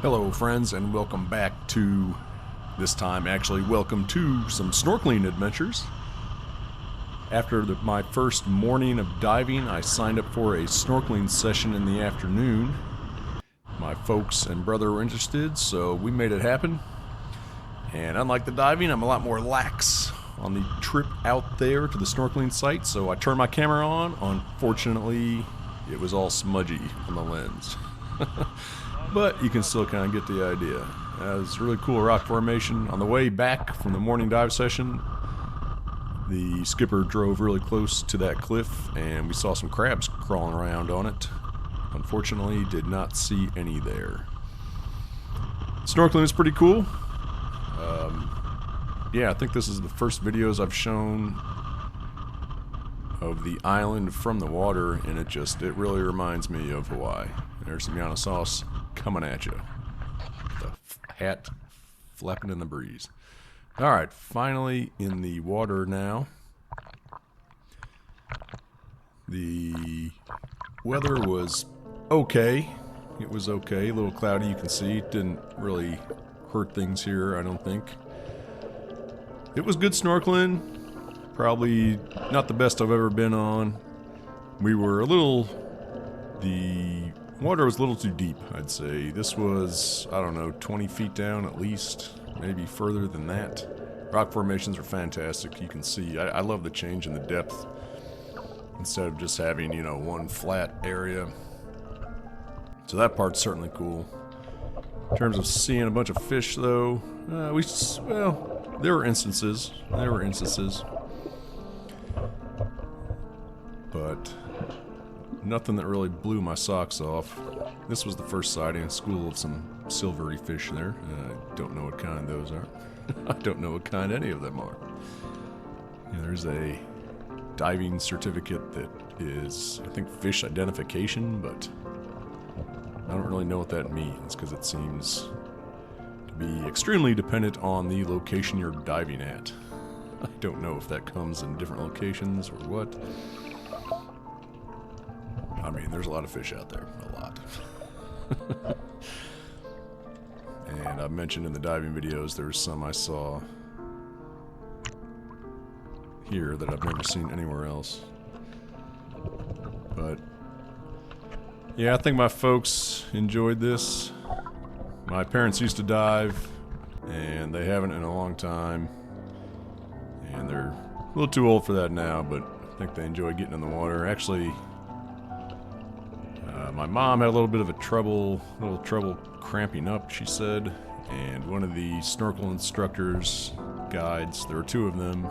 Hello friends, and welcome back to, this time actually welcome to some snorkeling adventures. After my first morning of diving, I signed up for a snorkeling session in the afternoon. My folks and brother were interested, so we made it happen. And unlike the diving, I'm a lot more lax on the trip out there to the snorkeling site, so I turned my camera on. Unfortunately, it was all smudgy on the lens. But you can still kind of get the idea. It was a really cool rock formation. On the way back from the morning dive session, the skipper drove really close to that cliff and we saw some crabs crawling around on it. Unfortunately, did not see any there. Snorkeling is pretty cool. Yeah, I think this is the first videos I've shown of the island from the water, and it really reminds me of Hawaii. There's some yana sauce coming at you. The hat flapping in the breeze. Alright, finally in the water now. The weather was okay. It was okay. A little cloudy, you can see. It didn't really hurt things here, I don't think. It was good snorkeling. Probably not the best I've ever been on. The water was a little too deep, I'd say. This was, I don't know, 20 feet down at least, maybe further than that. Rock formations are fantastic, you can see. I love the change in the depth. Instead of just having, you know, one flat area. So that part's certainly cool. In terms of seeing a bunch of fish, though, there were instances. But nothing that really blew my socks off. This was the first sighting, a school of some silvery fish there. I don't know what kind those are. I don't know what kind any of them are. Yeah, there's a diving certificate that is, I think, fish identification, but I don't really know what that means because it seems to be extremely dependent on the location you're diving at. I don't know if that comes in different locations or what. I mean, there's a lot of fish out there. A lot. And I've mentioned in the diving videos, there's some I saw here that I've never seen anywhere else. But yeah, I think my folks enjoyed this. My parents used to dive, and they haven't in a long time. And they're a little too old for that now, but I think they enjoy getting in the water. Actually, my mom had a little bit of trouble cramping up, she said, and one of the snorkel instructors, guides, there were two of them,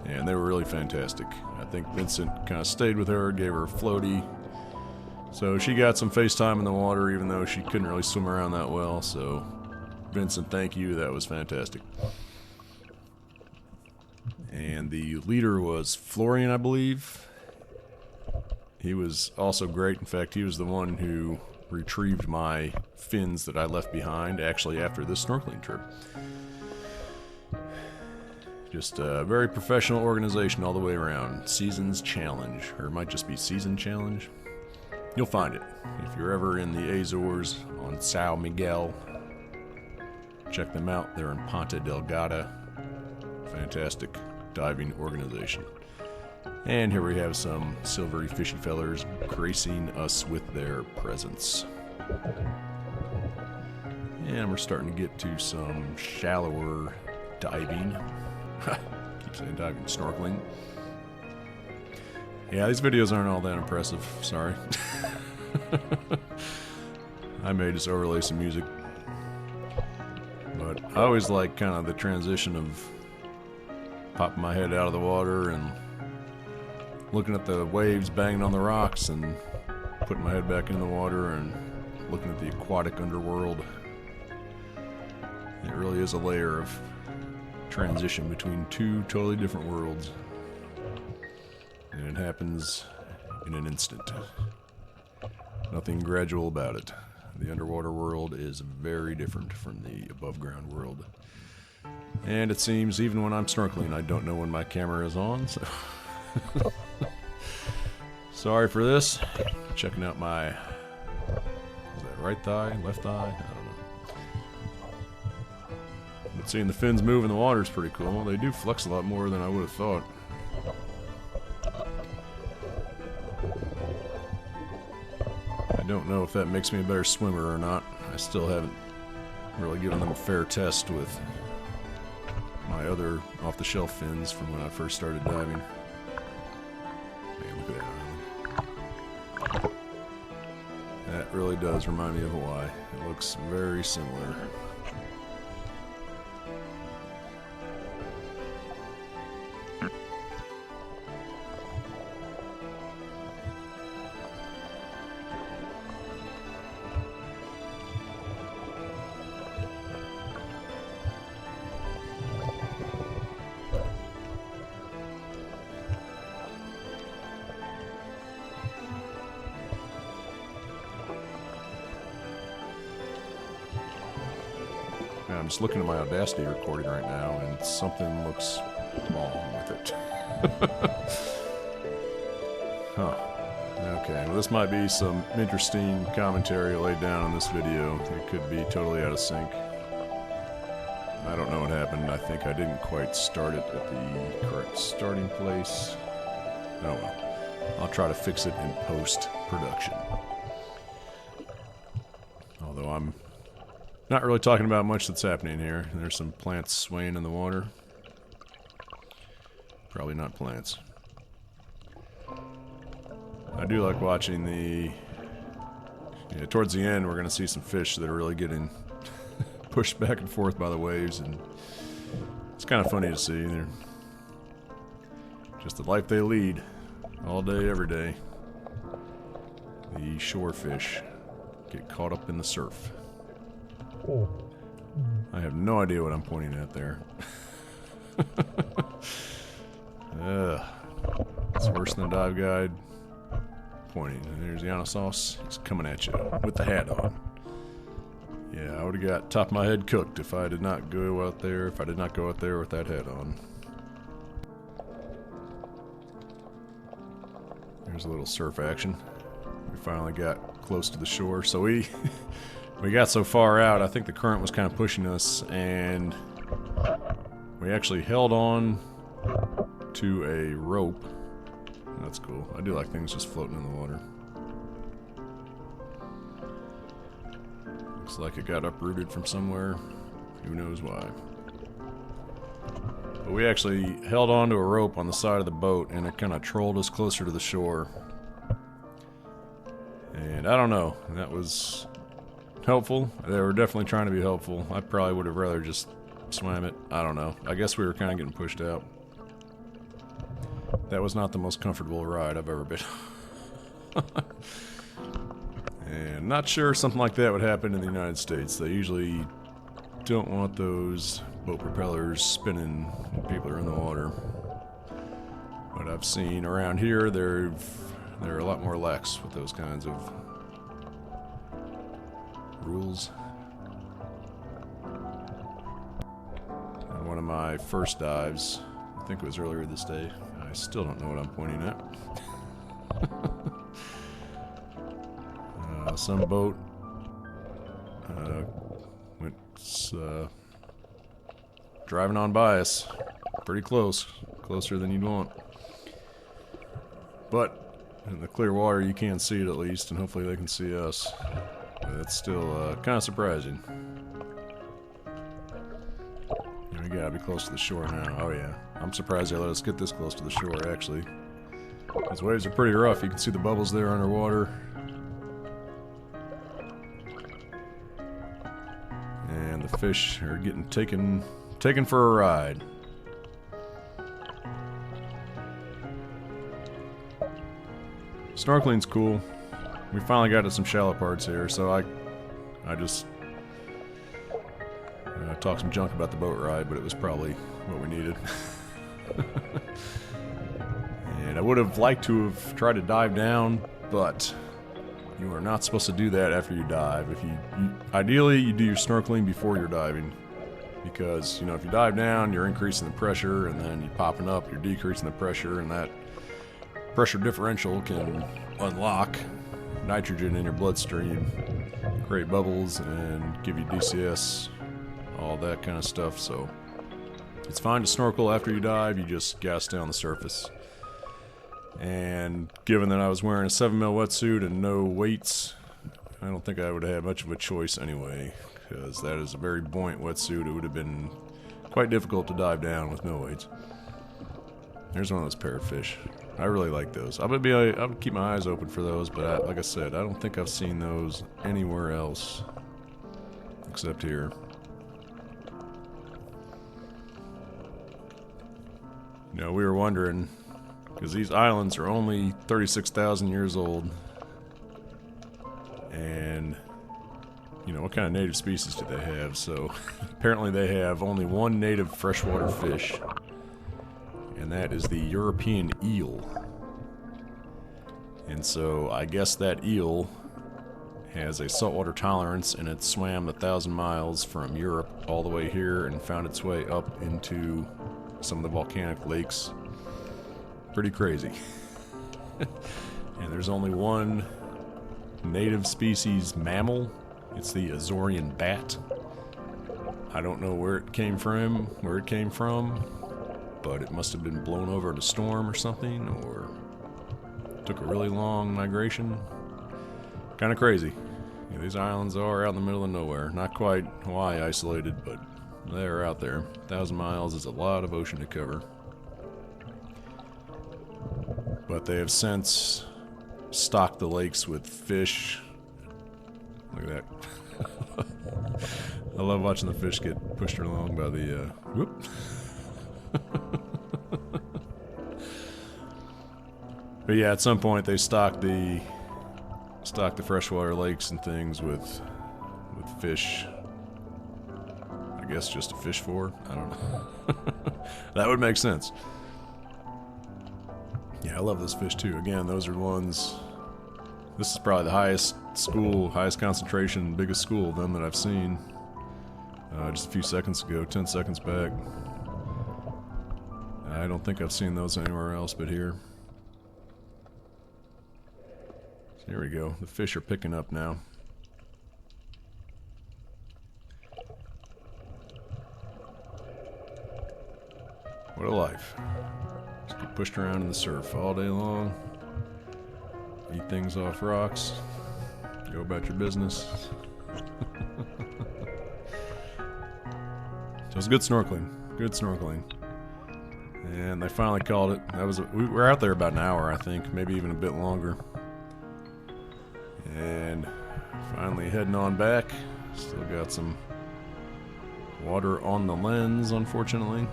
and they were really fantastic. I think Vincent kind of stayed with her, gave her a floaty, so she got some face time in the water even though she couldn't really swim around that well. So Vincent, thank you, that was fantastic. And the leader was Florian, I believe. He was also great. In fact, he was the one who retrieved my fins that I left behind, actually, after this snorkeling trip. Just a very professional organization all the way around. Seasons Challenge, or it might just be Season Challenge. You'll find it. If you're ever in the Azores on São Miguel, check them out. They're in Ponta Delgada. Fantastic diving organization. And here we have some silvery fishy fellers gracing us with their presence. And we're starting to get to some shallower diving. Keep saying diving, snorkeling. Yeah, these videos aren't all that impressive, sorry. I may just overlay some music. But I always like kind of the transition of popping my head out of the water and looking at the waves banging on the rocks and putting my head back in the water and looking at the aquatic underworld. It really is a layer of transition between two totally different worlds. And it happens in an instant. Nothing gradual about it. The underwater world is very different from the above ground world. And it seems even when I'm snorkeling, I don't know when my camera is on, so sorry for this. Checking out my, is that right thigh, left thigh? I don't know. But seeing the fins move in the water is pretty cool. They do flex a lot more than I would have thought. I don't know if that makes me a better swimmer or not. I still haven't really given them a fair test with my other off-the-shelf fins from when I first started diving. Man, look at that. That really does remind me of Hawaii. It looks very similar. I'm just looking at my Audacity recording right now, and something looks wrong with it. Huh. Okay, well this might be some interesting commentary laid down in this video. It could be totally out of sync. I don't know what happened. I think I didn't quite start it at the correct starting place. Oh well. I'll try to fix it in post-production. Although I'm not really talking about much that's happening here. There's some plants swaying in the water. Probably not plants. I do like watching the... Yeah, towards the end we're going to see some fish that are really getting pushed back and forth by the waves, and it's kind of funny to see. They're just the life they lead all day, every day. The shore fish get caught up in the surf. I have no idea what I'm pointing at there. It's worse than a dive guide pointing. And there's the Açores. He's coming at you with the hat on. Yeah, I would have got top of my head cooked if I did not go out there. If I did not go out there with that hat on. There's a little surf action. We finally got close to the shore, so we got so far out. I think the current was kind of pushing us, and we actually held on to a rope. That's cool. I do like things just floating in the water. Looks like it got uprooted from somewhere. Who knows why. But we actually held on to a rope on the side of the boat, and it kind of trolled us closer to the shore. And I don't know. That was helpful. They were definitely trying to be helpful. I probably would have rather just swam it. I don't know. I guess we were kind of getting pushed out. That was not the most comfortable ride I've ever been on. And not sure something like that would happen in the United States. They usually don't want those boat propellers spinning when people are in the water. But I've seen around here they're a lot more lax with those kinds of rules. On one of my first dives, I think it was earlier this day, I still don't know what I'm pointing at. Some boat went driving on by us, pretty close, closer than you'd want. But in the clear water you can see it at least, and hopefully they can see us. But it's still kind of surprising. We gotta be close to the shore now. Oh yeah, I'm surprised they let us get this close to the shore actually. Those waves are pretty rough. You can see the bubbles there underwater. And the fish are getting taken for a ride. Snorkeling's cool. We finally got to some shallow parts here, so I just talked some junk about the boat ride, but it was probably what we needed. And I would have liked to have tried to dive down, but you are not supposed to do that after you dive. Ideally, you do your snorkeling before you're diving, because if you dive down, you're increasing the pressure, and then you're popping up, you're decreasing the pressure, and that pressure differential can unlock nitrogen in your bloodstream, create bubbles, and give you DCS all that kind of stuff. So it's fine to snorkel after you dive. You just gotta stay on the surface. And given that I was wearing a 7mm wetsuit and no weights, I don't think I would have had much of a choice anyway, because that is a very buoyant wetsuit. It would have been quite difficult to dive down with no weights. There's one of those parrotfish. I really like those. I would keep my eyes open for those, but like I said, I don't think I've seen those anywhere else except here. You know, we were wondering, because these islands are only 36,000 years old, and you know, what kind of native species do they have? So apparently they have only one native freshwater fish, and that is the European eel. And so I guess that eel has a saltwater tolerance, and it swam 1,000 miles from Europe all the way here and found its way up into some of the volcanic lakes. Pretty crazy. And there's only one native species mammal. It's the Azorean bat. I don't know where it came from, but it must have been blown over in a storm or something, or took a really long migration. Kind of crazy. Yeah, these islands are out in the middle of nowhere. Not quite Hawaii isolated, but they're out there. 1,000 miles is a lot of ocean to cover. But they have since stocked the lakes with fish. Look at that. I love watching the fish get pushed along by the, whoop. But yeah, at some point they stocked the freshwater lakes and things with fish. I guess just to fish for. I don't know. That would make sense. Yeah, I love those fish too. Again, those are ones. This is probably the highest concentration, biggest school of them that I've seen. Just a few seconds ago, 10 seconds back. I don't think I've seen those anywhere else but here. So here we go. The fish are picking up now. What a life. Just get pushed around in the surf all day long. Eat things off rocks. Go about your business. So it was good snorkeling. Good snorkeling. And they finally called it. We were out there about an hour, I think, maybe even a bit longer. And finally heading on back. Still got some water on the lens, unfortunately.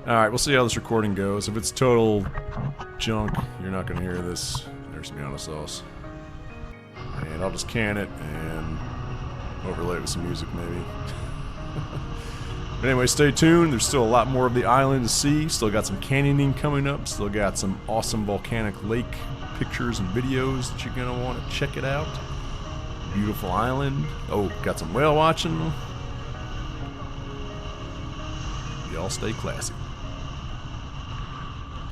Alright, we'll see how this recording goes. If it's total junk, you're not going to hear this. There's some Yana sauce. And I'll just can it and overlay it with some music, maybe. But anyway, stay tuned. There's still a lot more of the island to see. Still got some canyoning coming up. Still got some awesome volcanic lake pictures and videos that you're going to want to check it out. Beautiful island. Oh, got some whale watching. Y'all stay classy.